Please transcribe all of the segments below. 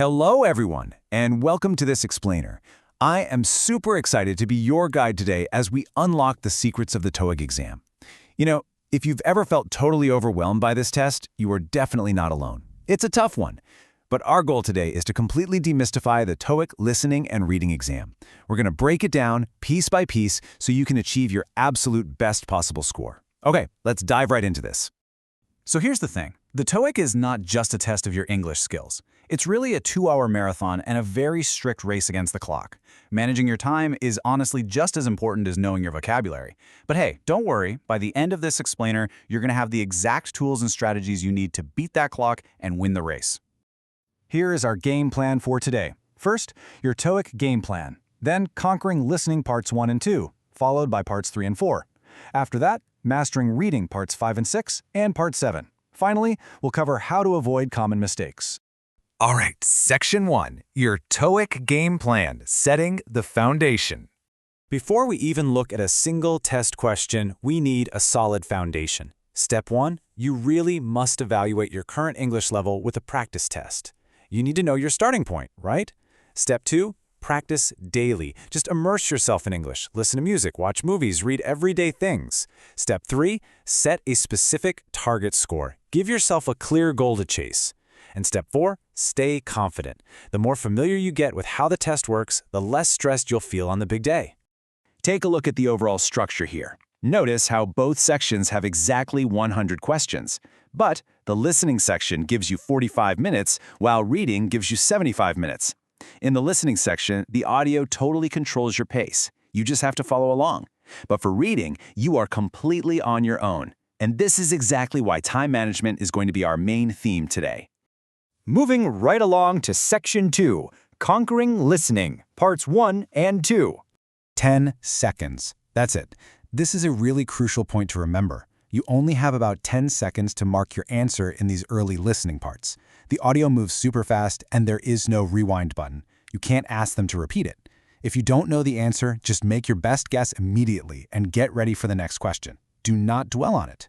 Hello, everyone, and welcome to this explainer. I am super excited to be your guide today as we unlock the secrets of the TOEIC exam. If you've ever felt totally overwhelmed by this test, you are definitely not alone. It's a tough one. But our goal today is to completely demystify the TOEIC listening and reading exam. We're going to break it down piece by piece so you can achieve your absolute best possible score. Okay, let's dive right into this. So here's the thing. The TOEIC is not just a test of your English skills. It's really a 2-hour marathon and a very strict race against the clock. Managing your time is honestly just as important as knowing your vocabulary. But hey, don't worry. By the end of this explainer, you're going to have the exact tools and strategies you need to beat that clock and win the race. Here is our game plan for today. First, your TOEIC game plan. Then, conquering listening parts 1 and 2, followed by parts 3 and 4. After that, mastering reading parts 5 and 6, and part 7. Finally, we'll cover how to avoid common mistakes. All right, Section 1, your TOEIC game plan, setting the foundation. Before we even look at a single test question, we need a solid foundation. Step 1, you really must evaluate your current English level with a practice test. You need to know your starting point, right? Step 2, practice daily. Just immerse yourself in English, listen to music, watch movies, read everyday things. Step 3, set a specific target score. Give yourself a clear goal to chase. And step 4, stay confident. The more familiar you get with how the test works, the less stressed you'll feel on the big day. Take a look at the overall structure here. Notice how both sections have exactly 100 questions, but the listening section gives you 45 minutes, while reading gives you 75 minutes. In the listening section, the audio totally controls your pace. You just have to follow along. But for reading, you are completely on your own. And this is exactly why time management is going to be our main theme today. Moving right along to Section 2, Conquering Listening, Parts 1 and 2. 10 seconds. That's it. This is a really crucial point to remember. You only have about 10 seconds to mark your answer in these early listening parts. The audio moves super fast and there is no rewind button. You can't ask them to repeat it. If you don't know the answer, just make your best guess immediately and get ready for the next question. Do not dwell on it.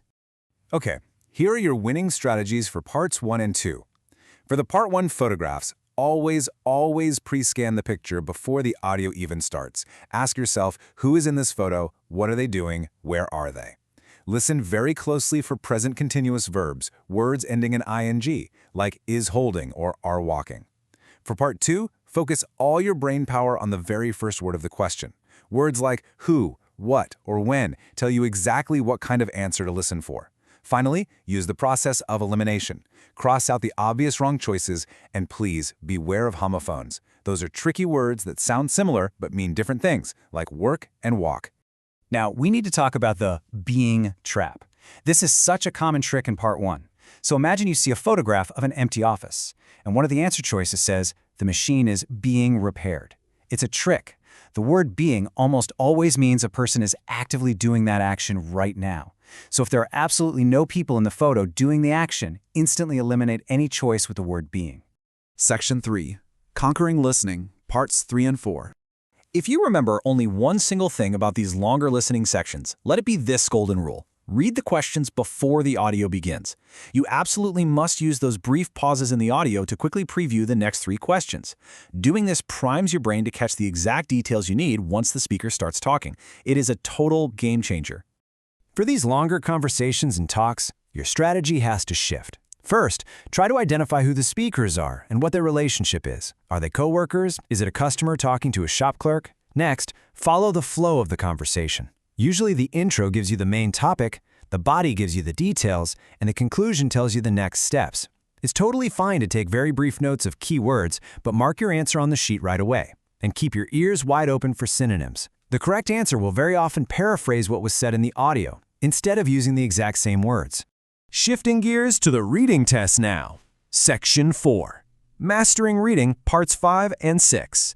Okay, here are your winning strategies for Parts 1 and 2. For the Part 1 photographs, always pre-scan the picture before the audio even starts. Ask yourself, who is in this photo? What are they doing? Where are they? Listen very closely for present continuous verbs, words ending in ing, like is holding or are walking. For Part 2, focus all your brain power on the very first word of the question. Words like who, what, or when tell you exactly what kind of answer to listen for. Finally, use the process of elimination. Cross out the obvious wrong choices, and please beware of homophones. Those are tricky words that sound similar but mean different things, like work and walk. Now, we need to talk about the being trap. This is such a common trick in Part 1. So imagine you see a photograph of an empty office, and one of the answer choices says, the machine is being repaired. It's a trick. The word being almost always means a person is actively doing that action right now. So if there are absolutely no people in the photo doing the action, instantly eliminate any choice with the word being. Section 3, Conquering Listening, Parts 3 and 4. If you remember only one single thing about these longer listening sections, let it be this golden rule. Read the questions before the audio begins. You absolutely must use those brief pauses in the audio to quickly preview the next 3 questions. Doing this primes your brain to catch the exact details you need once the speaker starts talking. It is a total game changer. For these longer conversations and talks, your strategy has to shift. First, try to identify who the speakers are and what their relationship is. Are they coworkers? Is it a customer talking to a shop clerk? Next, follow the flow of the conversation. Usually the intro gives you the main topic, the body gives you the details, and the conclusion tells you the next steps. It's totally fine to take very brief notes of key words, but mark your answer on the sheet right away. And keep your ears wide open for synonyms. The correct answer will very often paraphrase what was said in the audio, instead of using the exact same words. Shifting gears to the reading test now. Section 4. Mastering Reading, Parts 5 and 6.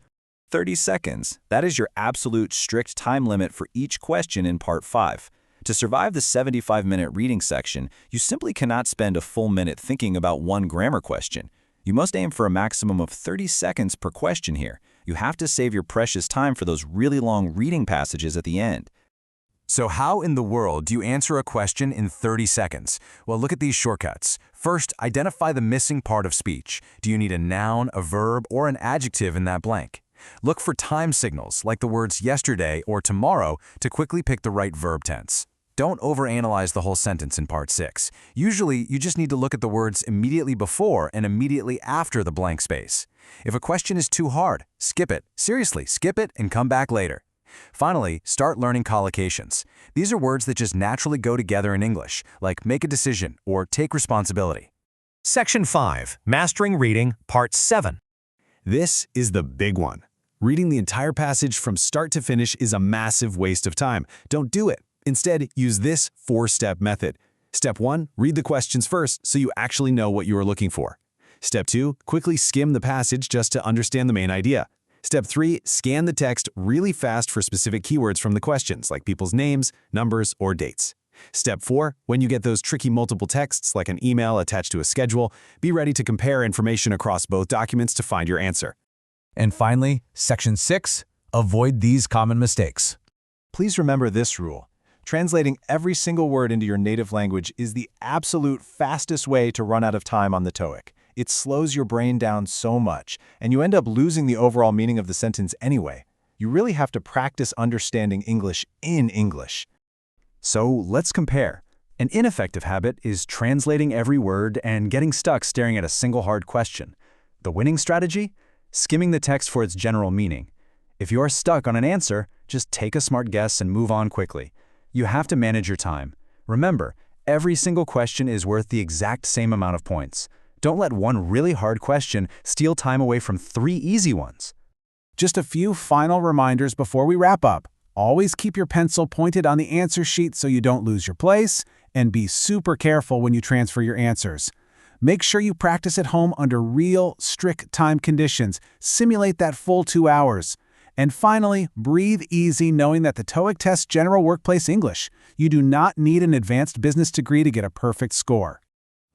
30 seconds. That is your absolute strict time limit for each question in Part 5. To survive the 75-minute reading section, you simply cannot spend a full minute thinking about one grammar question. You must aim for a maximum of 30 seconds per question here. You have to save your precious time for those really long reading passages at the end. So how in the world do you answer a question in 30 seconds? Well, look at these shortcuts. First, identify the missing part of speech. Do you need a noun, a verb, or an adjective in that blank? Look for time signals, like the words yesterday or tomorrow, to quickly pick the right verb tense. Don't overanalyze the whole sentence in Part 6. Usually, you just need to look at the words immediately before and immediately after the blank space. If a question is too hard, skip it. Seriously, skip it and come back later. Finally, start learning collocations. These are words that just naturally go together in English, like make a decision or take responsibility. Section 5, Mastering Reading, Part 7. This is the big one. Reading the entire passage from start to finish is a massive waste of time. Don't do it. Instead, use this 4-step method. Step 1, read the questions first so you actually know what you are looking for. Step 2, quickly skim the passage just to understand the main idea. Step 3, scan the text really fast for specific keywords from the questions, like people's names, numbers, or dates. Step 4, when you get those tricky multiple texts, like an email attached to a schedule, be ready to compare information across both documents to find your answer. And finally, Section 6, Avoid these common mistakes. Please remember this rule. Translating every single word into your native language is the absolute fastest way to run out of time on the TOEIC. It slows your brain down so much, and you end up losing the overall meaning of the sentence anyway. You really have to practice understanding English in English. So let's compare. An ineffective habit is translating every word and getting stuck staring at a single hard question. The winning strategy? Skimming the text for its general meaning. If you are stuck on an answer, just take a smart guess and move on quickly. You have to manage your time. Remember, every single question is worth the exact same amount of points. Don't let one really hard question steal time away from 3 easy ones. Just a few final reminders before we wrap up. Always keep your pencil pointed on the answer sheet so you don't lose your place, and be super careful when you transfer your answers. Make sure you practice at home under real, strict time conditions. Simulate that full 2 hours. And finally, breathe easy knowing that the TOEIC tests general workplace English. You do not need an advanced business degree to get a perfect score.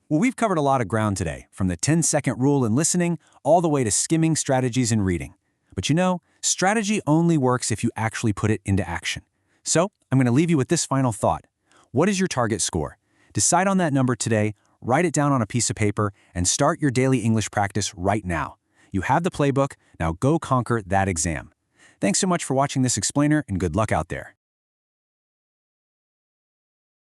Well, we've covered a lot of ground today, from the 10-second rule in listening all the way to skimming strategies in reading. But you know, strategy only works if you actually put it into action. So, I'm going to leave you with this final thought. What is your target score? Decide on that number today, write it down on a piece of paper, and start your daily English practice right now. You have the playbook, now go conquer that exam. Thanks so much for watching this explainer, and good luck out there.